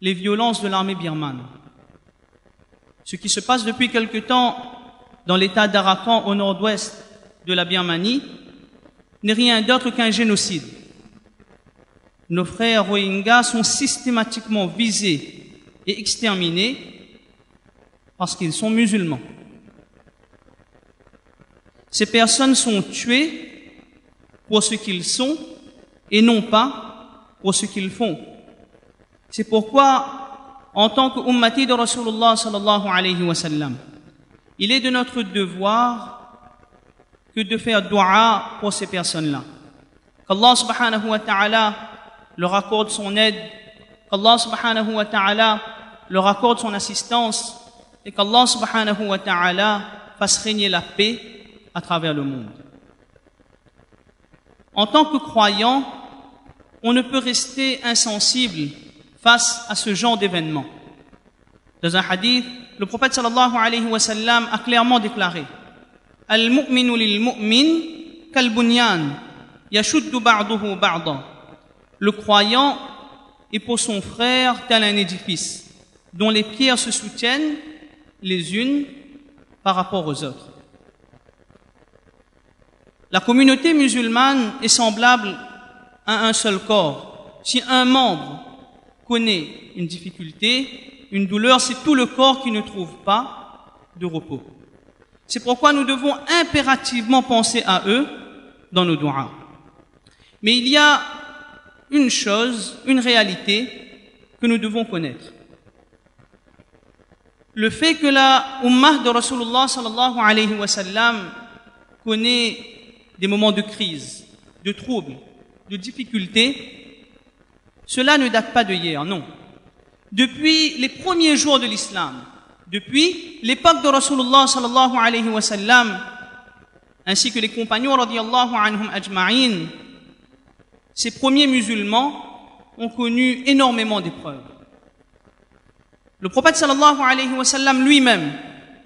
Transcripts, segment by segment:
les violences de l'armée birmane. Ce qui se passe depuis quelque temps dans l'état d'Arakan au nord-ouest de la Birmanie n'est rien d'autre qu'un génocide. Nos frères Rohingyas sont systématiquement visés et exterminés parce qu'ils sont musulmans. Ces personnes sont tuées pour ce qu'ils sont et non pas pour ce qu'ils font. C'est pourquoi, en tant qu'ummati de Rasulullah sallallahu alayhi wa sallam, il est de notre devoir que de faire dua pour ces personnes-là. Qu'Allah subhanahu wa ta'ala leur accorde son aide, qu'Allah subhanahu wa ta'ala leur accorde son assistance et qu'Allah subhanahu wa ta'ala fasse régner la paix à travers le monde. En tant que croyant, on ne peut rester insensible face à ce genre d'événements. Dans un hadith, le prophète sallallahu alayhi wa sallam a clairement déclaré: Al-mu'minu lil-mu'min kal-bunyan yashuddu ba'duhu ba'da. Le croyant est pour son frère tel un édifice dont les pierres se soutiennent les unes par rapport aux autres. La communauté musulmane est semblable à un seul corps. Si un membre connaît une difficulté, une douleur, c'est tout le corps qui ne trouve pas de repos. C'est pourquoi nous devons impérativement penser à eux dans nos du'as. Mais il y a une chose, une réalité que nous devons connaître. Le fait que la ummah de Rasulullah sallallahu alayhi wa sallam connaît des moments de crise, de troubles, de difficultés, cela ne date pas de hier, non. Depuis les premiers jours de l'islam, depuis l'époque de Rasulullah sallallahu alayhi wa sallam, ainsi que les compagnons radiyallahu anhum ajma'in, ces premiers musulmans ont connu énormément d'épreuves. Le prophète sallallahu alayhi wa sallam lui-même,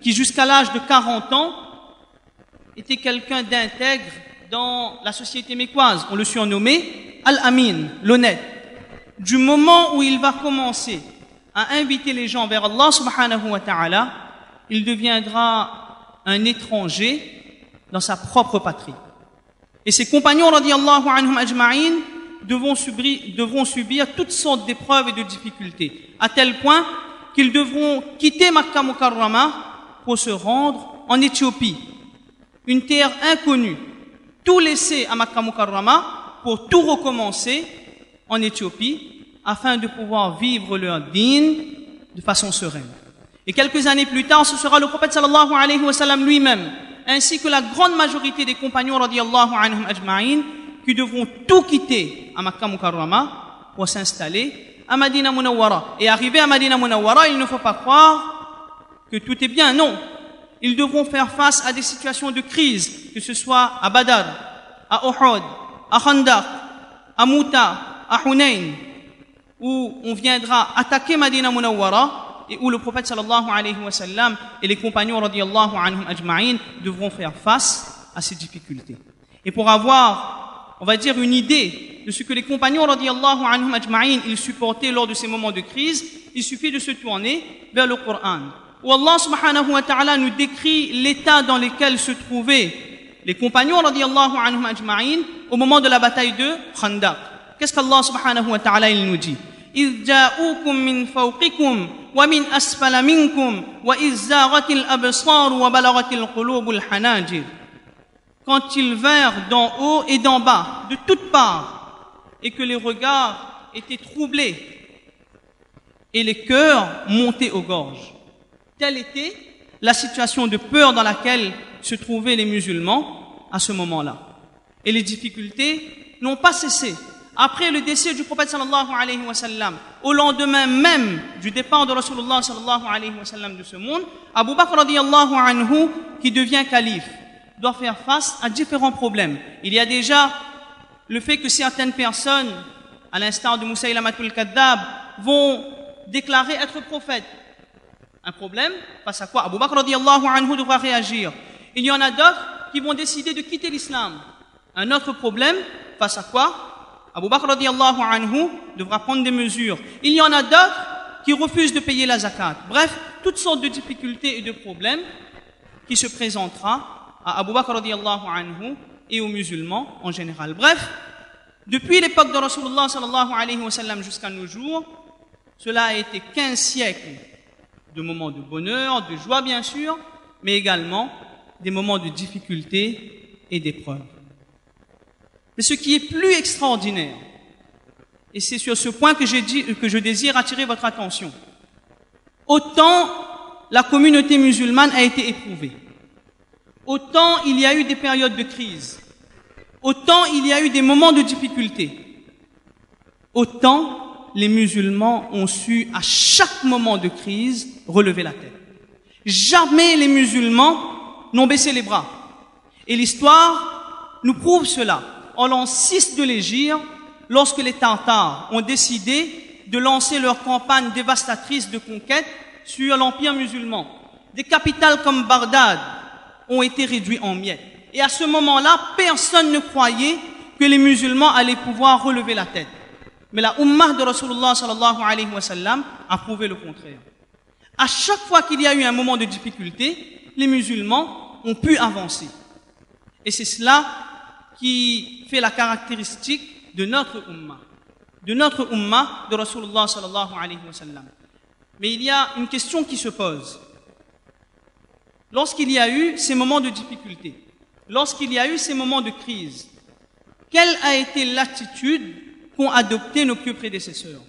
qui jusqu'à l'âge de 40 ans, était quelqu'un d'intègre dans la société mécoise, on le surnommait Al-Amin, l'honnête. Du moment où il va commencer à inviter les gens vers Allah subhanahu wa ta'ala, il deviendra un étranger dans sa propre patrie. Et ses compagnons radiyallahu anhum ajma'in devront subir toutes sortes d'épreuves et de difficultés, à tel point qu'ils devront quitter Makkah Mukarrama pour se rendre en Éthiopie, une terre inconnue, tout laisser à Makkah Mukarrama pour tout recommencer en Éthiopie afin de pouvoir vivre leur dîn de façon sereine. Et quelques années plus tard, ce sera le prophète sallallahu alayhi wa sallam lui-même, ainsi que la grande majorité des compagnons radiyallahu anhum ajma'in, qui devront tout quitter à Makkah Mukarrama pour s'installer à Madina Munawwara. Et arrivé à Madina Munawwara, il ne faut pas croire que tout est bien, non. Ils devront faire face à des situations de crise, que ce soit à Badr, à Uhud, à Khandaq, à Mouta, à Hunayn, où on viendra attaquer Madina Munawwara et où le prophète sallallahu alayhi wa sallam et les compagnons radiyallahu anhum ajma'in devront faire face à ces difficultés. Et pour avoir, on va dire, une idée de ce que les compagnons radiyallahu anhum ajma'in ils supportaient lors de ces moments de crise, il suffit de se tourner vers le Coran, où Allah subhanahu wa ta'ala nous décrit l'état dans lequel se trouvaient les compagnons radiyallahu anhum ajma'in au moment de la bataille de Khandaq. Qu'est-ce qu'Allah subhanahu wa ta'ala il nous dit? إِذْ جَاءُوكُم مِّن فَوْقِكُمْ وَمِنْ أَسْفَلَ مِنْكُمْ وَإِذْ زَاغَتِ الْأَبْصَارُ وَبَلَغَتِ الْقُلُوبُ الْحَنَاجِرَ. Quand ils vinrent d'en haut et d'en bas, de toutes parts, et que les regards étaient troublés et les cœurs montaient aux gorges. Telle était la situation de peur dans laquelle se trouvaient les musulmans à ce moment-là. Et les difficultés n'ont pas cessé. Après le décès du prophète sallallahu alayhi wa sallam, au lendemain même du départ de Rasulullah sallallahu alayhi wa sallam de ce monde, Abu Bakr radiyallahu anhu, qui devient calife, doit faire face à différents problèmes. Il y a déjà le fait que certaines personnes, à l'instar de Musaylamatul Kadhab, vont déclarer être prophètes. Un problème, face à quoi Abu Bakr radiyallahu anhu devra réagir. Il y en a d'autres qui vont décider de quitter l'islam. Un autre problème, face à quoi Abu Bakr radiyallahu anhu devra prendre des mesures. Il y en a d'autres qui refuse de payer la zakat. Bref, toutes sortes de difficultés et de problèmes qui se présentera à Abu Bakr radiyallahu anhu et aux musulmans en général. Bref, depuis l'époque de Rasulullah sallallahu alayhi wa sallam jusqu'à nos jours, cela a été 15 siècles de moments de bonheur, de joie bien sûr, mais également des moments de difficulté et d'épreuve. Mais ce qui est plus extraordinaire, et c'est sur ce point que je désire attirer votre attention, autant la communauté musulmane a été éprouvée, autant il y a eu des périodes de crise, autant il y a eu des moments de difficulté, autant les musulmans ont su à chaque moment de crise relever la tête. Jamais les musulmans n'ont baissé les bras. Et l'histoire nous prouve cela. En l'an 6 de l'Hégire, lorsque les Tartares ont décidé de lancer leur campagne dévastatrice de conquête sur l'empire musulman, des capitales comme Bagdad ont été réduites en miettes. Et à ce moment-là, personne ne croyait que les musulmans allaient pouvoir relever la tête. Mais la ummah de Rasulullah sallallahu alayhi wa sallam a prouvé le contraire. À chaque fois qu'il y a eu un moment de difficulté, les musulmans ont pu avancer. Et c'est cela qui fait la caractéristique de notre ummah de Rasulullah sallallahu alayhi wa sallam. Mais il y a une question qui se pose. Lorsqu'il y a eu ces moments de difficulté, lorsqu'il y a eu ces moments de crise, quelle a été l'attitude qu'ont adopté nos pieux prédécesseurs?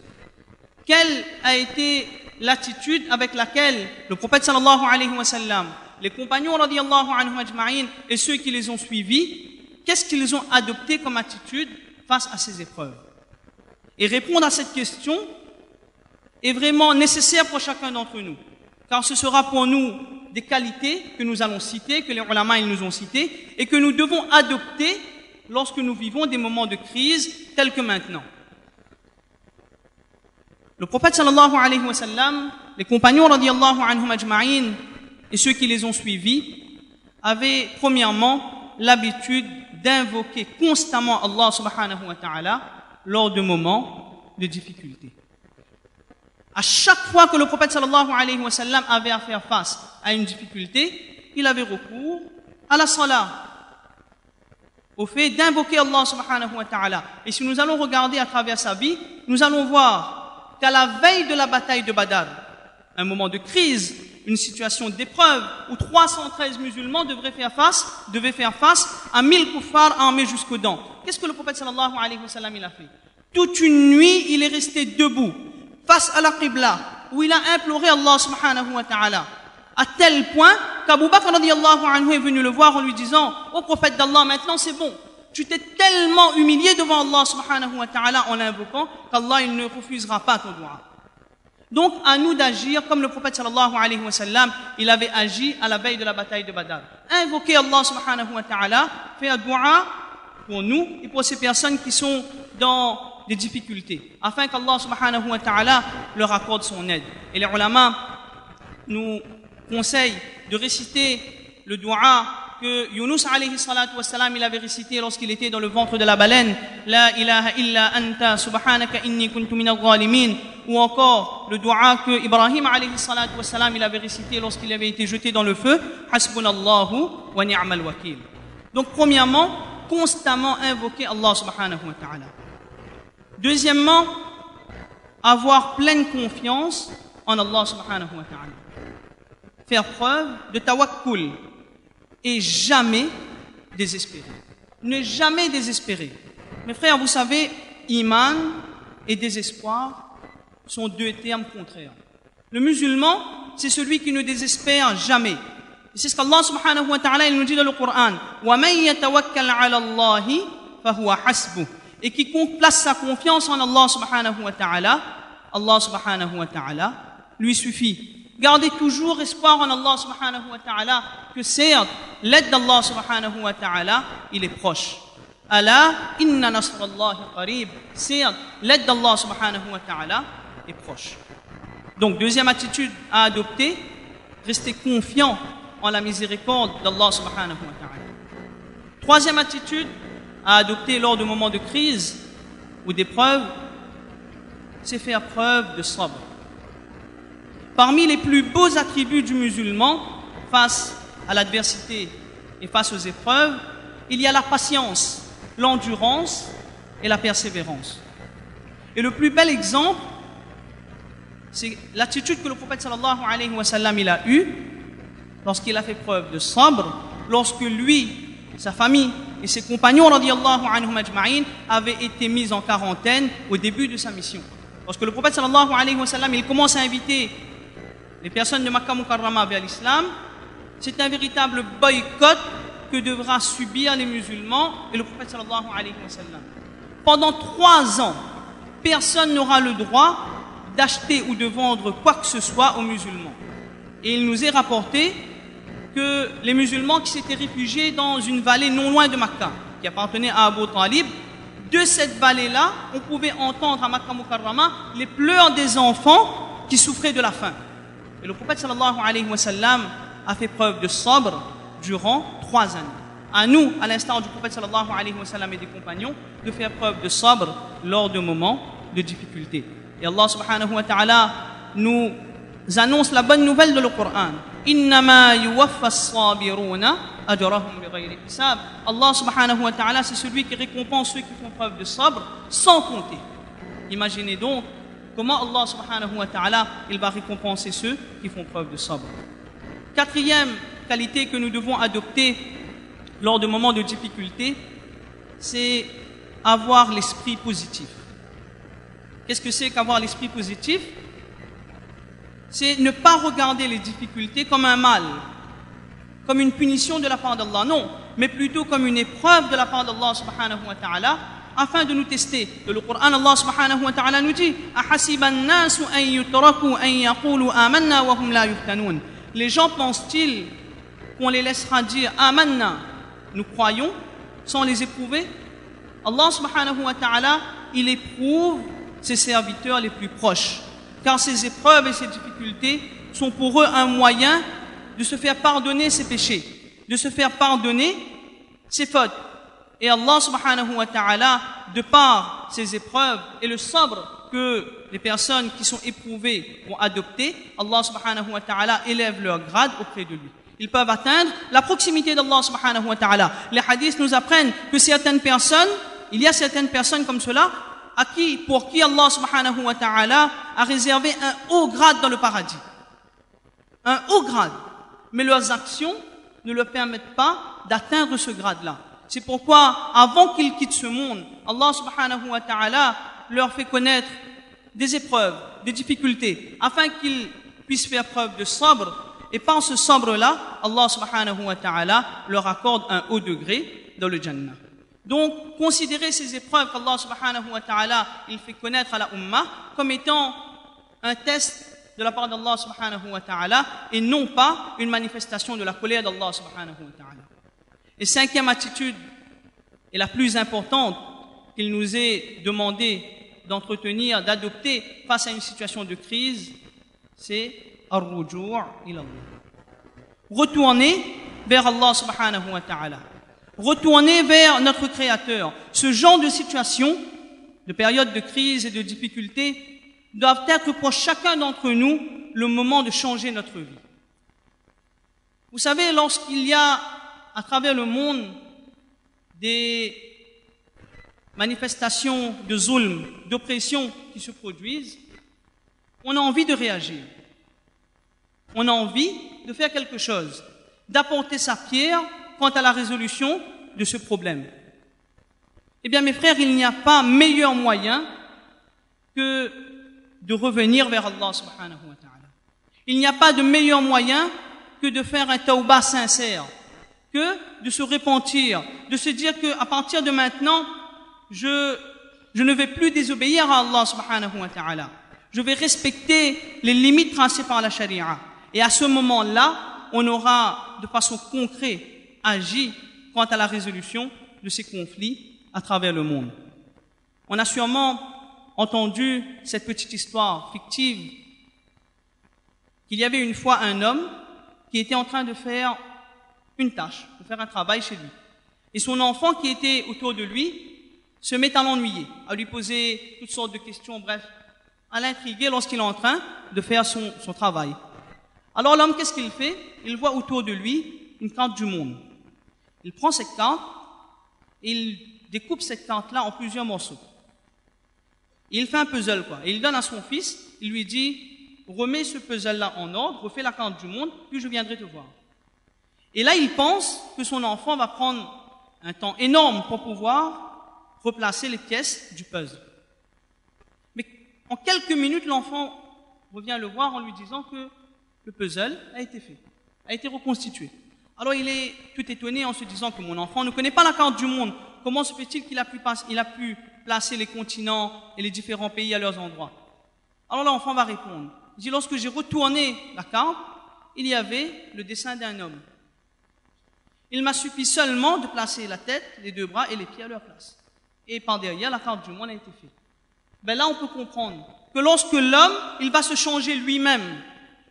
Quelle a été l'attitude avec laquelle le prophète sallallahu alayhi wa sallam, les compagnons radiyallahu anhum ajma'in et ceux qui les ont suivis, qu'est-ce qu'ils ont adopté comme attitude face à ces épreuves? Et répondre à cette question est vraiment nécessaire pour chacun d'entre nous, car ce sera pour nous des qualités que nous allons citer, que les ulama ils nous ont citées, et que nous devons adopter lorsque nous vivons des moments de crise tels que maintenant. Le prophète sallallahu alayhi wa sallam, les compagnons radiyallahu anhum ajma'in et ceux qui les ont suivis avaient premièrement l'habitude d'invoquer constamment Allah subhanahu wa ta'ala lors de moments de difficulté. À chaque fois que le prophète sallallahu alayhi wa sallam avait à faire face à une difficulté, il avait recours à la salat, au fait d'invoquer Allah subhanahu wa ta'ala. Et si nous allons regarder à travers sa vie, nous allons voir qu'à la veille de la bataille de Badr, un moment de crise, une situation d'épreuve où 313 musulmans devaient faire face à 1000 kuffars armés jusqu'aux dents. Qu'est-ce que le prophète sallallahu alayhi wa sallam il a fait? Toute une nuit, il est resté debout face à la Qibla, où il a imploré Allah subhanahu wa ta'ala, à tel point qu'Abu Bakr radiyallahu anhu est venu le voir en lui disant: ô prophète d'Allah, maintenant c'est bon. Tu t'es tellement humilié devant Allah subhanahu wa ta'ala en l'invoquant qu'Allah il ne refusera pas ton dua. Donc à nous d'agir comme le prophète sallallahu alayhi wa sallam il avait agi à la veille de la bataille de Badr. Invoquer Allah subhanahu wa ta'ala, faire dua pour nous et pour ces personnes qui sont dans des difficultés, afin qu'Allah subhanahu wa ta'ala leur accorde son aide. Et les ulama nous conseillent de réciter le dua que Yunus alayhi salatu wassalam il avait récité lorsqu'il était dans le ventre de la baleine, La ilaha illa anta subhanaka inni kuntu minal zalimin, ou encore le dua que Ibrahim alayhi salatu wassalam il avait récité lorsqu'il avait été jeté dans le feu, Hasbunallahu wa ni'mal wakil. Donc premièrement, constamment invoquer Allah subhanahu wa ta'ala. Deuxièmement, avoir pleine confiance en Allah subhanahu wa ta'ala. Faire preuve de tawakkul et jamais désespérer. Ne jamais désespérer. Mes frères, vous savez, iman et désespoir sont deux termes contraires. Le musulman, c'est celui qui ne désespère jamais. Et c'est ce qu'Allah subhanahu wa ta'ala il nous dit dans le Coran. وَمَنْ يَتَوَكَّلْ عَلَى اللَّهِ فَهُوَ حَسْبُهُ. Et quiconque place sa confiance en Allah subhanahu wa ta'ala, Allah subhanahu wa ta'ala lui suffit. Gardez toujours espoir en Allah subhanahu wa ta'ala que certes, l'aide d'Allah subhanahu wa ta'ala, il est proche. Ala inna nasrallahi qarib. Certes, l'aide d'Allah subhanahu wa ta'ala est proche. Donc, deuxième attitude à adopter, rester confiant en la miséricorde d'Allah subhanahu wa ta'ala. Troisième attitude à adopter lors de moments de crise ou d'épreuve, c'est faire preuve de sabr. parmi les plus beaux attributs du musulman face à l'adversité et face aux épreuves, il y a la patience, l'endurance et la persévérance. Et le plus bel exemple, c'est l'attitude que le prophète sallallahu alayhi wa sallam il a eue lorsqu'il a fait preuve de sabr, lorsque lui, sa famille et ses compagnons radiyallahu anhum ajma'in avaient été mis en quarantaine au début de sa mission. Lorsque le prophète sallallahu alayhi wa sallam il commence à inviter les personnes de Makkah Mukarrama vers l'islam, c'est un véritable boycott que devra subir les musulmans et le prophète sallallahu alayhi wa sallam. Pendant 3 ans, personne n'aura le droit d'acheter ou de vendre quoi que ce soit aux musulmans. Et il nous est rapporté que les musulmans qui s'étaient réfugiés dans une vallée non loin de Makkah, qui appartenait à Abu Talib, de cette vallée-là, on pouvait entendre à Makkah Mukarrama les pleurs des enfants qui souffraient de la faim. Et le prophète sallallahu alayhi wa sallam a fait preuve de sabr durant 3 années. À nous, à l'instar du prophète sallallahu alayhi wa sallam et des compagnons, de faire preuve de sabr lors de moments de difficulté. Et Allah subhanahu wa ta'ala nous annonce la bonne nouvelle de le Coran. Innama yuwaffa as-sabiruna ajrahum bighayri hisab. Allah subhanahu wa ta'ala, c'est celui qui récompense ceux qui font preuve de sabr sans compter. Imaginez donc comment Allah subhanahu wa ta'ala il va récompenser ceux qui font preuve de sabr. 4e qualité que nous devons adopter lors de moments de difficulté, c'est avoir l'esprit positif. Qu'est-ce que c'est qu'avoir l'esprit positif? C'est ne pas regarder les difficultés comme un mal, comme une punition de la part d'Allah, non, mais plutôt comme une épreuve de la part d'Allah subhanahu wa ta'ala, afin de nous tester. Dans le Coran, Allah subhanahu wa ta'ala nous dit أَحَسِبَ النَّاسُ أَن يُتْرَكُوا أَن يَقُولُوا آمَنَّا وَهُمْ لَا يُفْتَنُونَ. Les gens pensent-ils qu'on les laissera dire Amanna, nous croyons, sans les éprouver? Allah subhanahu wa ta'ala, il éprouve ses serviteurs les plus proches, car ces épreuves et ces difficultés sont pour eux un moyen de se faire pardonner ses péchés, de se faire pardonner ses fautes. Et Allah subhanahu wa ta'ala, de par ces épreuves et le sabr que les personnes qui sont éprouvées vont adopter, Allah subhanahu wa ta'ala élève leur grade auprès de lui. Ils peuvent atteindre la proximité d'Allah subhanahu wa ta'ala. Les hadiths nous apprennent que certaines personnes, il y a certaines personnes comme cela, pour qui Allah subhanahu wa ta'ala a réservé un haut grade dans le paradis. Un haut grade. Mais leurs actions ne leur permettent pas d'atteindre ce grade-là. C'est pourquoi, avant qu'ils quittent ce monde, Allah subhanahu wa ta'ala leur fait connaître des épreuves, des difficultés, afin qu'ils puissent faire preuve de sabr. Et par ce sabr-là, Allah subhanahu wa ta'ala leur accorde un haut degré dans le Jannah. Donc, considérez ces épreuves qu'Allah subhanahu wa ta'ala il fait connaître à la Ummah comme étant un test de la part d'Allah subhanahu wa ta'ala et non pas une manifestation de la colère d'Allah subhanahu wa ta'ala. Et 5e attitude, et la plus importante qu'il nous est demandé d'entretenir, d'adopter face à une situation de crise, c'est ar-ruju' ila Allah. Retourner vers Allah subhanahu wa ta'ala. Retourner vers notre Créateur. Ce genre de situation, de période de crise et de difficulté, doivent être pour chacun d'entre nous le moment de changer notre vie. Vous savez, lorsqu'il y a à travers le monde des manifestations de zulm, d'oppression qui se produisent, on a envie de réagir. On a envie de faire quelque chose, d'apporter sa pierre quant à la résolution de ce problème. Eh bien, mes frères, il n'y a pas meilleur moyen que de revenir vers Allah subhanahu wa ta'ala. Il n'y a pas de meilleur moyen que de faire un tawbah sincère, que de se repentir, de se dire qu'à partir de maintenant, je ne vais plus désobéir à Allah subhanahu wa ta'ala. Je vais respecter les limites tracées par la charia. Et à ce moment-là, on aura de façon concrète agi quant à la résolution de ces conflits à travers le monde. On a sûrement entendu cette petite histoire fictive qu'il y avait une fois un homme qui était en train de faire une tâche, de faire un travail chez lui. Et son enfant qui était autour de lui se met à l'ennuyer, à lui poser toutes sortes de questions, bref, à l'intriguer lorsqu'il est en train de faire son travail. Alors l'homme, qu'est-ce qu'il fait? Il voit autour de lui une carte du monde. Il prend cette carte et il découpe cette carte-là en plusieurs morceaux. Et il fait un puzzle, quoi. Et il donne à son fils, il lui dit, remets ce puzzle-là en ordre, refais la carte du monde, puis je viendrai te voir. Et là, il pense que son enfant va prendre un temps énorme pour pouvoir replacer les pièces du puzzle. Mais en quelques minutes, l'enfant revient le voir en lui disant que le puzzle a été fait, a été reconstitué. Alors il est tout étonné en se disant que mon enfant ne connaît pas la carte du monde. Comment se fait-il qu'il a pu placer les continents et les différents pays à leurs endroits? Alors l'enfant va répondre. Il dit, lorsque j'ai retourné la carte, il y avait le dessin d'un homme. Il m'a suffi seulement de placer la tête, les deux bras et les pieds à leur place. Et par derrière, la carte du monde a été faite. Ben là, on peut comprendre que lorsque l'homme, il va se changer lui-même,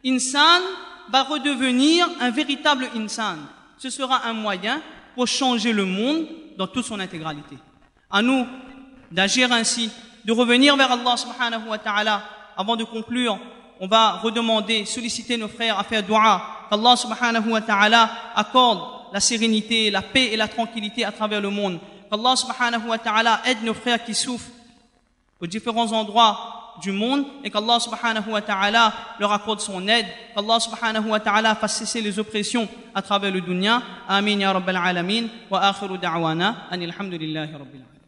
insan va redevenir un véritable insan. Ce sera un moyen pour changer le monde dans toute son intégralité. À nous d'agir ainsi, de revenir vers Allah subhanahu wa ta'ala. Avant de conclure, on va redemander, solliciter nos frères à faire dua, qu'Allah subhanahu wa ta'ala accorde la sérénité, la paix et la tranquillité à travers le monde. Qu'Allah subhanahu wa ta'ala aide nos frères qui souffrent aux différents endroits du monde et qu'Allah subhanahu wa ta'ala leur accorde son aide. Qu'Allah subhanahu wa ta'ala fasse cesser les oppressions à travers le dunya. Amin ya rabbal alamin. Wa akhiru da'wana anil hamdulillahi rabbil alamin.